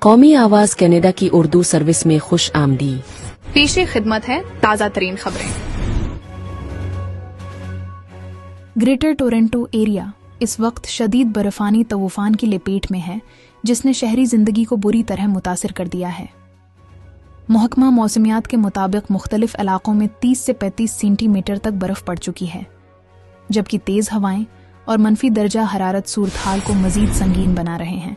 قومی آواز کینیڈا کی اردو سروس میں خوش آمدید۔ پیش خدمت ہے تازہ ترین خبریں۔ گریٹر ٹورنٹو ایریا اس وقت شدید برفانی طوفان کی لپیٹ میں ہے جس نے شہری زندگی کو بری طرح متاثر کر دیا ہے۔ محکمہ موسمیات کے مطابق مختلف علاقوں میں 30 سے 35 سینٹی میٹر تک برف پڑ چکی ہے، جبکہ تیز ہوائیں اور منفی درجہ حرارت صورتحال کو مزید سنگین بنا رہے ہیں۔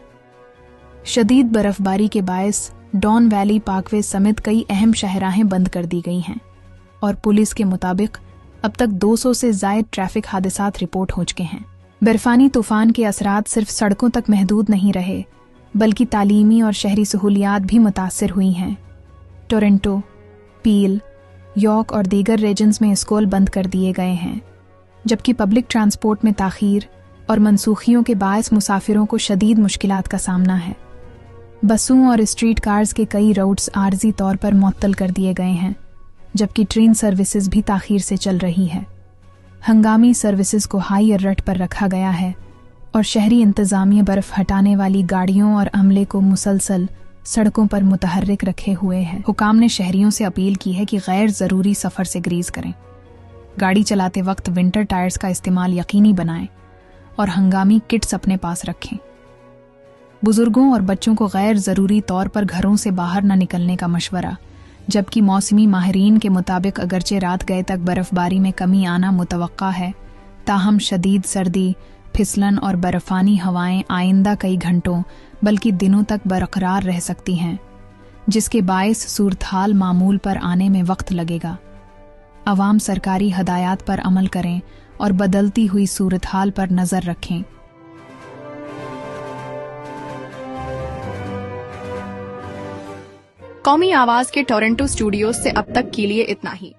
شدید برف باری کے باعث ڈان ویلی پارک وے سمیت کئی اہم شاہراہیں بند کر دی گئی ہیں اور پولیس کے مطابق اب تک 200 سے زائد ٹریفک حادثات رپورٹ ہو چکے ہیں۔ برفانی طوفان کے اثرات صرف سڑکوں تک محدود نہیں رہے بلکہ تعلیمی اور شہری سہولیات بھی متاثر ہوئی ہیں۔ ٹورنٹو، پیل، یارک اور دیگر ریجنز میں اسکول بند کر دیے گئے ہیں، جبکہ پبلک ٹرانسپورٹ میں تاخیر اور منسوخیوں کے باعث مسافروں کو شدید مشکلات کا سامنا ہے۔ بسوں اور اسٹریٹ کارز کے کئی روٹس عارضی طور پر معطل کر دیے گئے ہیں، جبکہ ٹرین سروسز بھی تاخیر سے چل رہی ہے۔ ہنگامی سروسز کو ہائی الرٹ پر رکھا گیا ہے اور شہری انتظامیہ برف ہٹانے والی گاڑیوں اور عملے کو مسلسل سڑکوں پر متحرک رکھے ہوئے ہے۔ حکام نے شہریوں سے اپیل کی ہے کہ غیر ضروری سفر سے گریز کریں، گاڑی چلاتے وقت ونٹر ٹائرز کا استعمال یقینی بنائیں اور ہنگامی کٹس اپنے پاس رکھیں۔ بزرگوں اور بچوں کو غیر ضروری طور پر گھروں سے باہر نہ نکلنے کا مشورہ، جبکہ موسمی ماہرین کے مطابق اگرچہ رات گئے تک برف باری میں کمی آنا متوقع ہے، تاہم شدید سردی، پھسلن اور برفانی ہوائیں آئندہ کئی گھنٹوں بلکہ دنوں تک برقرار رہ سکتی ہیں، جس کے باعث صورتحال معمول پر آنے میں وقت لگے گا۔ عوام سرکاری ہدایات پر عمل کریں اور بدلتی ہوئی صورتحال پر نظر رکھیں۔ قومی آواز کے ٹورنٹو اسٹوڈیوز سے اب تک کے لیے اتنا ہی۔